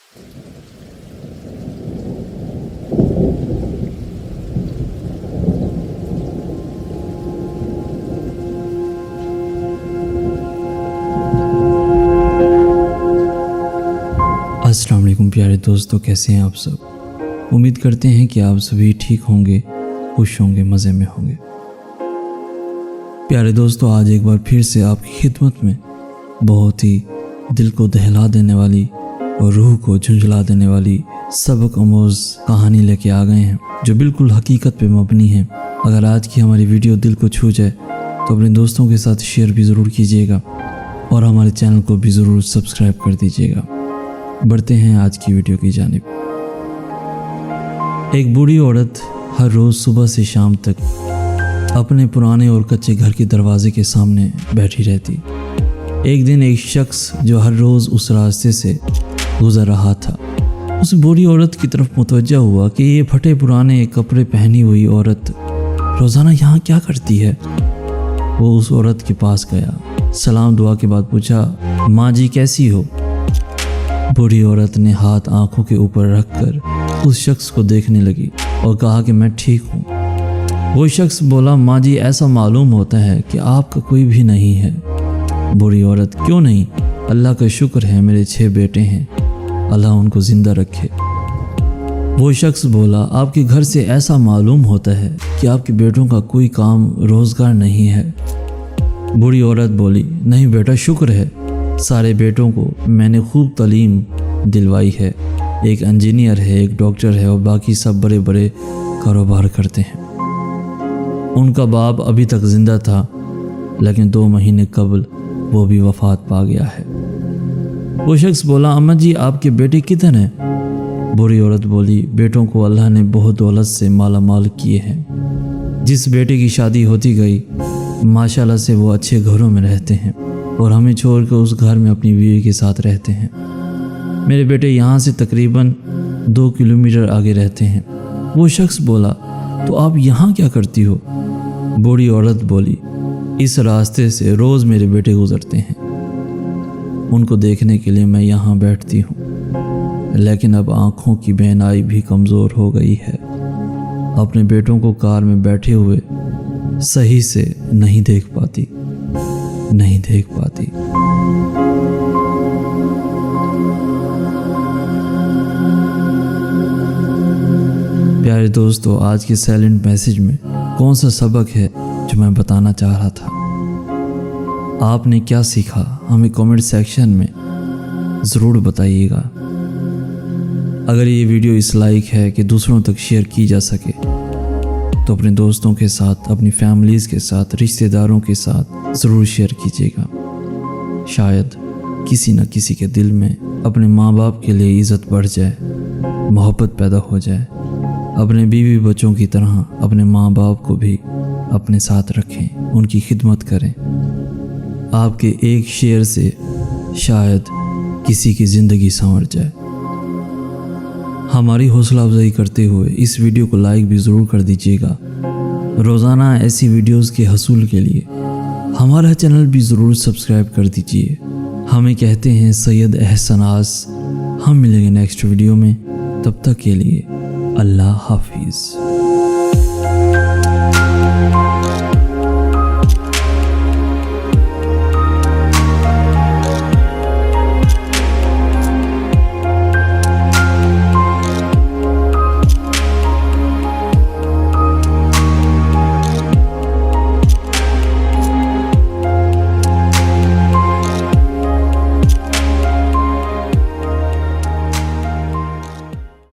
अस्सलाम वालेकुम प्यारे दोस्तों, कैसे हैं आप सब। उम्मीद करते हैं कि आप सभी ठीक होंगे, खुश होंगे, मज़े में होंगे। प्यारे दोस्तों, आज एक बार फिर से आपकी खिदमत में बहुत ही दिल को दहला देने वाली और रूह को झुंझला देने वाली सबक आमोज़ कहानी लेके आ गए हैं, जो बिल्कुल हकीकत पे मबनी है। अगर आज की हमारी वीडियो दिल को छू जाए तो अपने दोस्तों के साथ शेयर भी ज़रूर कीजिएगा और हमारे चैनल को भी ज़रूर सब्सक्राइब कर दीजिएगा। बढ़ते हैं आज की वीडियो की जानिब। एक बूढ़ी औरत हर रोज़ सुबह से शाम तक अपने पुराने और कच्चे घर के दरवाजे के सामने बैठी रहती। एक दिन एक शख्स जो हर रोज़ उस रास्ते से गुज़र रहा था, उस बूढ़ी औरत की तरफ मुतवज्जा हुआ कि ये फटे पुराने कपड़े पहनी हुई औरत रोज़ाना यहाँ क्या करती है। वो उस औरत के पास गया, सलाम दुआ के बाद पूछा, माँ जी कैसी हो। बूढ़ी औरत ने हाथ आंखों के ऊपर रखकर उस शख्स को देखने लगी और कहा कि मैं ठीक हूँ। वो शख्स बोला, माँ जी ऐसा मालूम होता है कि आपका कोई भी नहीं है। बूढ़ी औरत, क्यों नहीं, अल्लाह का शुक्र है मेरे 6 बेटे हैं, अल्लाह उनको ज़िंदा रखे। वो शख्स बोला, आपके घर से ऐसा मालूम होता है कि आपके बेटों का कोई काम रोज़गार नहीं है। बूढ़ी औरत बोली, नहीं बेटा, शुक्र है, सारे बेटों को मैंने खूब तालीम दिलवाई है। एक इंजीनियर है, एक डॉक्टर है और बाकी सब बड़े बड़े कारोबार करते हैं। उनका बाप अभी तक ज़िंदा था, लेकिन 2 महीने कबल वो भी वफ़ात पा गया है। वो शख्स बोला, अम्मा जी आपके बेटे कितने हैं। बूढ़ी औरत बोली, बेटों को अल्लाह ने बहुत दौलत से माला माल किए हैं। जिस बेटे की शादी होती गई, माशाल्लाह से वो अच्छे घरों में रहते हैं और हमें छोड़कर उस घर में अपनी बीवी के साथ रहते हैं। मेरे बेटे यहाँ से तकरीबन 2 किलोमीटर आगे रहते हैं। वो शख्स बोला, तो आप यहाँ क्या करती हो। बूढ़ी औरत बोली, इस रास्ते से रोज़ मेरे बेटे गुजरते हैं, उनको देखने के लिए मैं यहाँ बैठती हूँ, लेकिन अब आँखों की बीनाई भी कमज़ोर हो गई है। अपने बेटों को कार में बैठे हुए सही से नहीं देख पाती। प्यारे दोस्तों, आज के साइलेंट मैसेज में कौन सा सबक है जो मैं बताना चाह रहा था, आपने क्या सीखा, हमें कमेंट सेक्शन में ज़रूर बताइएगा। अगर ये वीडियो इस लायक है कि दूसरों तक शेयर की जा सके तो अपने दोस्तों के साथ, अपनी फैमिलीज़ के साथ, रिश्तेदारों के साथ ज़रूर शेयर कीजिएगा। शायद किसी न किसी के दिल में अपने माँ बाप के लिए इज़्ज़त बढ़ जाए, मोहब्बत पैदा हो जाए। अपने बीवी बच्चों की तरह अपने माँ बाप को भी अपने साथ रखें, उनकी खिदमत करें। आपके एक शेयर से शायद किसी की ज़िंदगी संवर जाए। हमारी हौसला अफजाई करते हुए इस वीडियो को लाइक भी ज़रूर कर दीजिएगा। रोज़ाना ऐसी वीडियोस के हसूल के लिए हमारा चैनल भी ज़रूर सब्सक्राइब कर दीजिए। हमें कहते हैं सैयद एहसनास। हम मिलेंगे नेक्स्ट वीडियो में, तब तक के लिए अल्लाह हाफिज़।